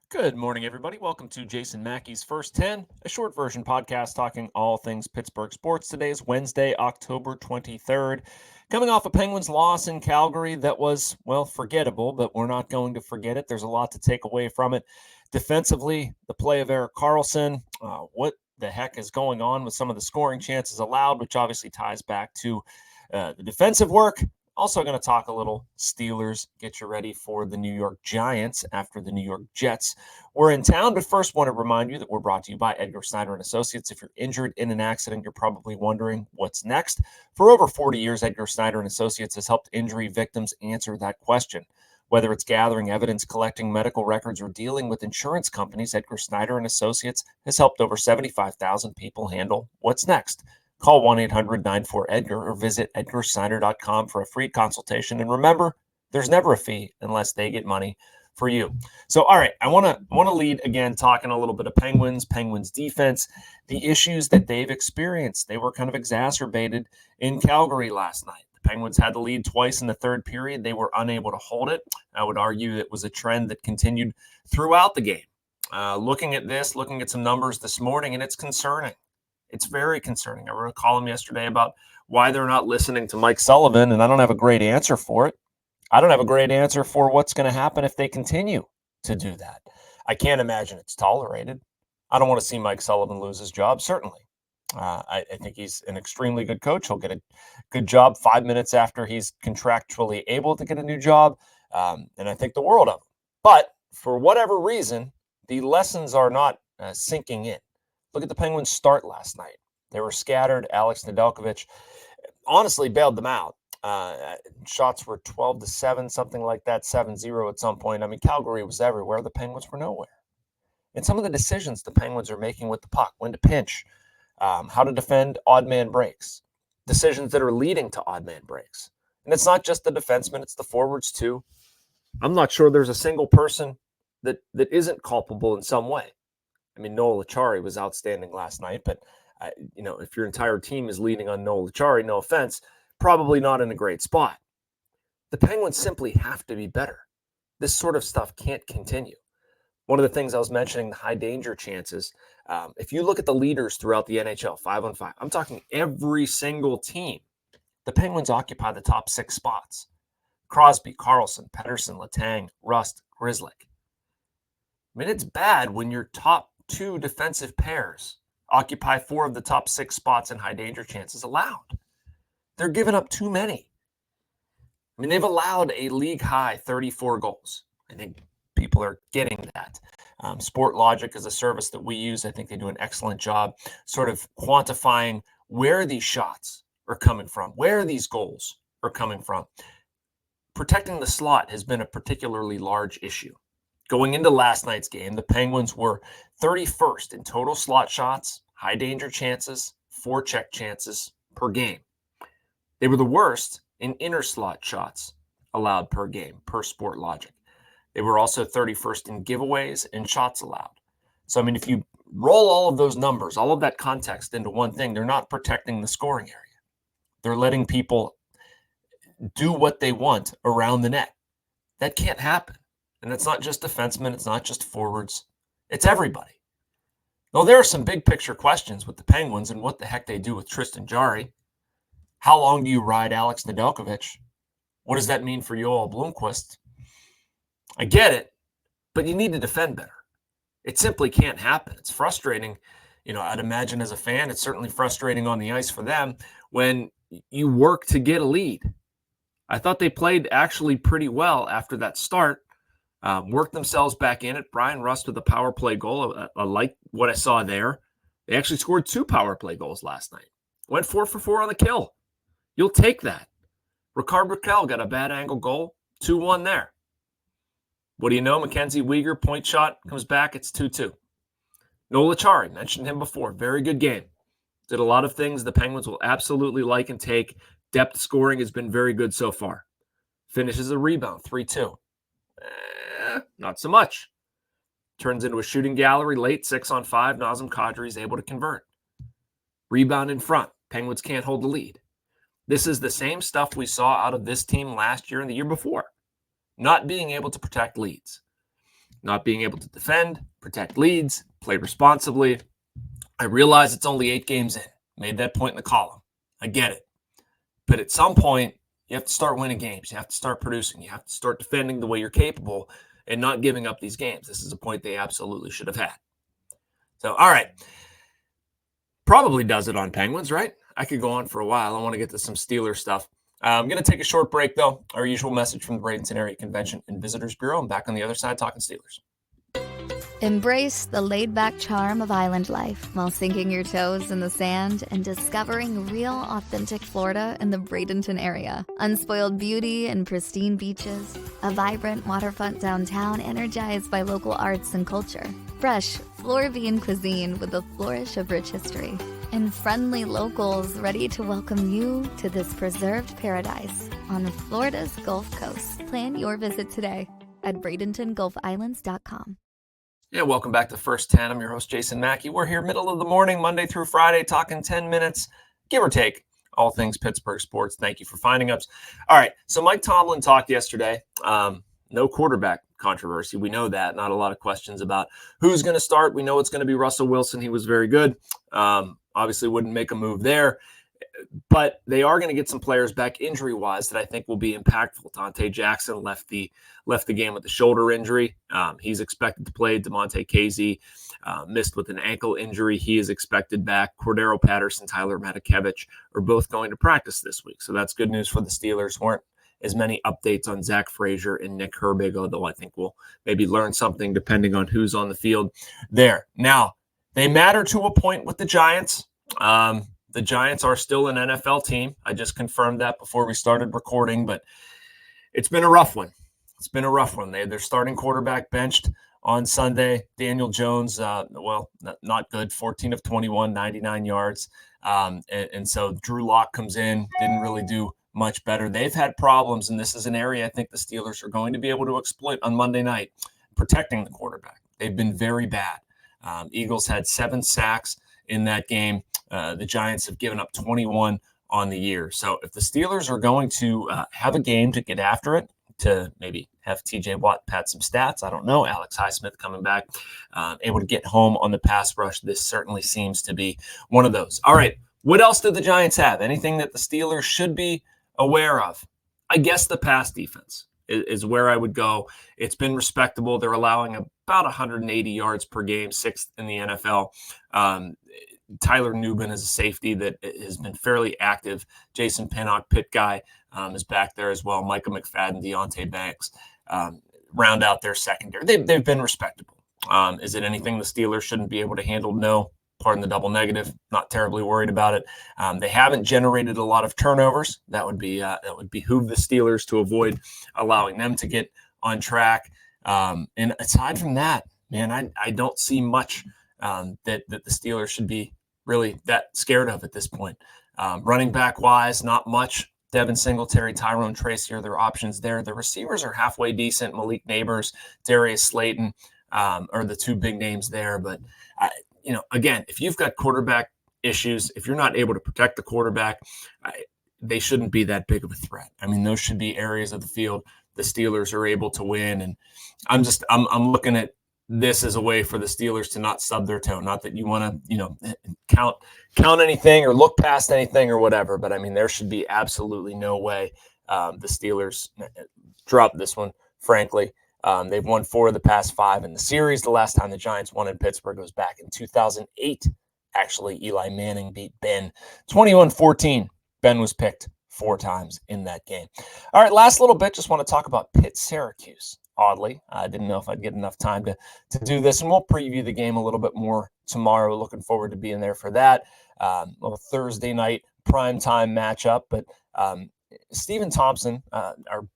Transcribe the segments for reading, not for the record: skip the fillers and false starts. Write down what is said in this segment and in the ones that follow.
Good morning, everybody. Welcome to Jason Mackey's First 10, a short version podcast talking all things Pittsburgh sports. Today is Wednesday, October 23rd. Coming off a Penguins loss in Calgary that was, well, forgettable, but we're not going to forget it. There's a lot to take away from it. Defensively, the play of Erik Karlsson, what the heck is going on with some of the scoring chances allowed, which obviously ties back to the defensive work. Also going to talk a little Steelers, get you ready for the New York Giants after the New York Jets. We're in town, but first want to remind you that we're brought to you by Edgar Snyder and Associates. If you're injured in an accident, you're probably wondering what's next. For over 40 years, Edgar Snyder and Associates has helped injury victims answer that question. Whether it's gathering evidence, collecting medical records, or dealing with insurance companies, Edgar Snyder and Associates has helped over 75,000 people handle what's next. Call 1-800-94-EDGAR or visit edgarsnyder.com for a free consultation. And remember, there's never a fee unless they get money for you. So, all right, I want to lead again talking a little bit of Penguins defense, the issues that they've experienced. They were kind of exacerbated in Calgary last night. The Penguins had the lead twice in the third period. They were unable to hold it. I would argue it was a trend that continued throughout the game. Looking at some numbers this morning, and it's concerning. It's very concerning. I wrote a column yesterday about why they're not listening to Mike Sullivan, and I don't have a great answer for it. I don't have a great answer for what's going to happen if they continue to do that. I can't imagine it's tolerated. I don't want to see Mike Sullivan lose his job, certainly. I think he's an extremely good coach. He'll get a good job 5 minutes after he's contractually able to get a new job, and I think the world of him. But for whatever reason, the lessons are not sinking in. Look at the Penguins' start last night. They were scattered. Alex Nedeljkovic honestly bailed them out. Shots were 12-7, something like that, 7-0 at some point. I mean, Calgary was everywhere. The Penguins were nowhere. And some of the decisions the Penguins are making with the puck, when to pinch, how to defend odd man breaks, decisions that are leading to odd man breaks. And it's not just the defensemen, it's the forwards too. I'm not sure there's a single person that isn't culpable in some way. I mean, Noel Acciari was outstanding last night, but, if your entire team is leaning on Noel Acciari, no offense, probably not in a great spot. The Penguins simply have to be better. This sort of stuff can't continue. One of the things I was mentioning, the high danger chances, if you look at the leaders throughout the NHL, 5-on-5, I'm talking every single team, the Penguins occupy the top 6 spots. Crosby, Karlsson, Pettersson, Letang, Rust, Grzelcyk. I mean, it's bad when your top 2 defensive pairs occupy 4 of the top 6 spots in high danger chances allowed. They're giving up too many. I mean, they've allowed a league high 34 goals. I think people are getting that. Sport Logic is a service that we use. I think they do an excellent job sort of quantifying where these shots are coming from, where these goals are coming from. Protecting the slot has been a particularly large issue. Going into last night's game, the Penguins were 31st in total slot shots, high danger chances, forecheck chances per game. They were the worst in inner slot shots allowed per game, per Sport Logic. They were also 31st in giveaways and shots allowed. So, I mean, if you roll all of those numbers, all of that context into one thing, they're not protecting the scoring area. They're letting people do what they want around the net. That can't happen. And it's not just defensemen, it's not just forwards, it's everybody. Though there are some big picture questions with the Penguins and what the heck they do with Tristan Jarry. How long do you ride Alex Nedeljkovic? What does that mean for Joel Blomqvist? I get it, but you need to defend better. It simply can't happen. It's frustrating. I'd imagine as a fan, it's certainly frustrating on the ice for them when you work to get a lead. I thought they played actually pretty well after that start. Worked themselves back in it. Brian Rust with a power play goal. I like what I saw there. They actually scored 2 power play goals last night. Went 4 for 4 on the kill. You'll take that. Ricard Raquel got a bad angle goal. 2-1 there. What do you know? Mackenzie Weegar, point shot, comes back. It's 2-2. Noel Acciari, mentioned him before. Very good game. Did a lot of things the Penguins will absolutely like and take. Depth scoring has been very good so far. Finishes a rebound, 3-2. Not so much. Turns into a shooting gallery late, 6-on-5. Nazem Kadri is able to convert. Rebound in front. Penguins can't hold the lead. This is the same stuff we saw out of this team last year and the year before. Not being able to protect leads. not being able to defend, protect leads, play responsibly. I realize it's only 8 games in. Made that point in the column. I get it. But at some point, you have to start winning games. You have to start producing. You have to start defending the way you're capable and not giving up these games. This is a point they absolutely should have had. So, all right. Probably does it on Penguins, right? I could go on for a while. I want to get to some Steelers stuff. I'm going to take a short break, though. Our usual message from the Bradenton Area Convention and Visitors Bureau. I'm back on the other side talking Steelers. Embrace the laid-back charm of island life while sinking your toes in the sand and discovering real, authentic Florida in the Bradenton area. Unspoiled beauty and pristine beaches, a vibrant waterfront downtown energized by local arts and culture, fresh Floridian cuisine with a flourish of rich history, and friendly locals ready to welcome you to this preserved paradise on Florida's Gulf Coast. Plan your visit today at BradentonGulfIslands.com. Yeah, welcome back to First 10. I'm your host, Jason Mackey. We're here middle of the morning, Monday through Friday, talking 10 minutes, give or take, all things Pittsburgh sports. Thank you for finding us. All right, so Mike Tomlin talked yesterday. No quarterback controversy. We know that. Not a lot of questions about who's going to start. We know it's going to be Russell Wilson. He was very good. Obviously wouldn't make a move there. But they are going to get some players back injury-wise that I think will be impactful. Dante Jackson left the game with a shoulder injury. He's expected to play. DeMonte Casey missed with an ankle injury. He is expected back. Cordero Patterson, Tyler Matakevich are both going to practice this week. So that's good news for the Steelers. Weren't as many updates on Zach Frazier and Nick Herbig, although I think we'll maybe learn something depending on who's on the field there. Now, they matter to a point with the Giants. The Giants are still an NFL team. I just confirmed that before we started recording, but it's been a rough one. It's been a rough one. Their starting quarterback benched on Sunday. Daniel Jones, not good, 14 of 21, 99 yards. And so Drew Lock comes in, didn't really do much better. They've had problems, and this is an area I think the Steelers are going to be able to exploit on Monday night, protecting the quarterback. They've been very bad. Eagles had 7 sacks in that game. The Giants have given up 21 on the year. So if the Steelers are going to have a game to get after it, to maybe have TJ Watt pad some stats, I don't know, Alex Highsmith coming back, able to get home on the pass rush, this certainly seems to be one of those. All right, what else do the Giants have? Anything that the Steelers should be aware of? I guess the pass defense is where I would go. It's been respectable. They're allowing about 180 yards per game, 6th in the NFL. Tyler Nubin is a safety that has been fairly active. Jason Pinnock, Pitt guy, is back there as well. Micah McFadden, Deontay Banks round out their secondary. They've been respectable. Is it anything the Steelers shouldn't be able to handle? No. Pardon the double negative. Not terribly worried about it. They haven't generated a lot of turnovers. That would behoove the Steelers to avoid allowing them to get on track. And aside from that, man, I don't see much that the Steelers should be really that scared of at this point. Running back wise, not much. Devin Singletary, Tyrone Tracy are their options there. The receivers are halfway decent. Malik Neighbors, Darius Slayton are the 2 big names there. But, again, if you've got quarterback issues, if you're not able to protect the quarterback, they shouldn't be that big of a threat. I mean, those should be areas of the field the Steelers are able to win. And I'm looking at this as a way for the Steelers to not stub their toe. Not that you want to, count anything or look past anything or whatever, but I mean, there should be absolutely no way the Steelers drop this one, frankly. They've won 4 of the past 5 in the series. The last time the Giants won in Pittsburgh was back in 2008. Actually, Eli Manning beat Ben 21-14. Ben was picked 4 times in that game. All right, last little bit, just want to talk about Pitt Syracuse. Oddly, I didn't know if I'd get enough time to do this, and we'll preview the game a little bit more tomorrow. Looking forward to being there for that. Little Thursday night primetime matchup. But Stephen Thompson, our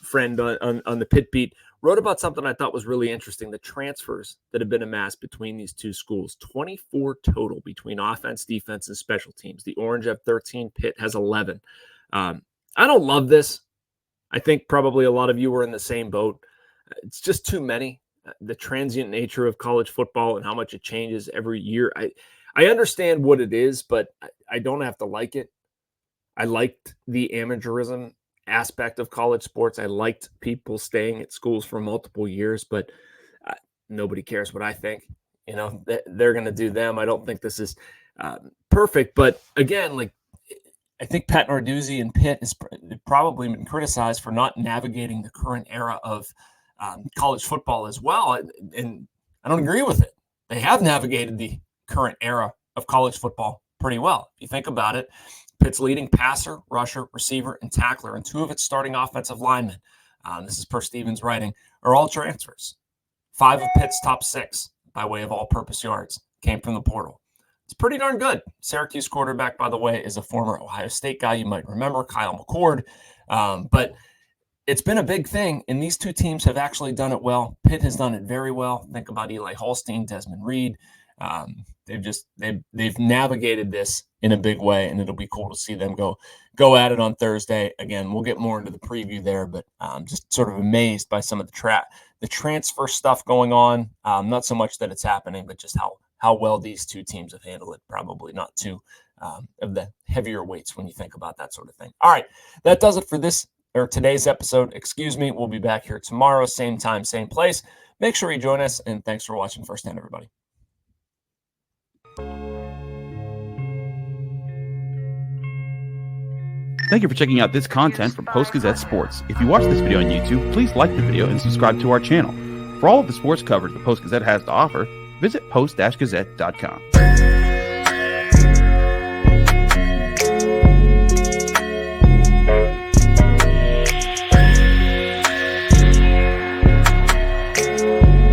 friend on the Pitt beat, wrote about something I thought was really interesting, the transfers that have been amassed between these 2 schools. 24 total between offense, defense, and special teams. The Orange have 13, Pitt has 11. I don't love this. I think probably a lot of you were in the same boat. It's just too many. The transient nature of college football and how much it changes every year. I understand what it is, but I don't have to like it. I liked the amateurism aspect of college sports. I liked people staying at schools for multiple years, but nobody cares what I think. They're going to do them. I don't think this is perfect. But again, like, I think Pat Narduzzi and Pitt has probably been criticized for not navigating the current era of college football as well. And I don't agree with it. They have navigated the current era of college football pretty well. If you think about it, Pitt's leading passer, rusher, receiver, and tackler, and 2 of its starting offensive linemen, this is per Stevens' writing, are all transfers. 5 of Pitt's top 6, by way of all-purpose yards, came from the portal. It's pretty darn good. Syracuse quarterback, by the way, is a former Ohio State guy you might remember, Kyle McCord. But it's been a big thing, and these 2 teams have actually done it well. Pitt has done it very well. Think about Eli Holstein, Desmond, Reid. They've navigated this in a big way, and it'll be cool to see them go at it on Thursday. Again, we'll get more into the preview there, but just sort of amazed by some of the transfer stuff going on. Not so much that it's happening, but just how well these 2 teams have handled it. Probably not too of the heavier weights when you think about that sort of thing. All right, that does it for today's episode. We'll be back here tomorrow, same time, same place. Make sure you join us, and thanks for watching Firsthand, everybody. Thank you for checking out this content from Post-Gazette Sports. If you watch this video on YouTube, please like the video and subscribe to our channel. For all of the sports coverage the Post-Gazette has to offer, visit post-gazette.com.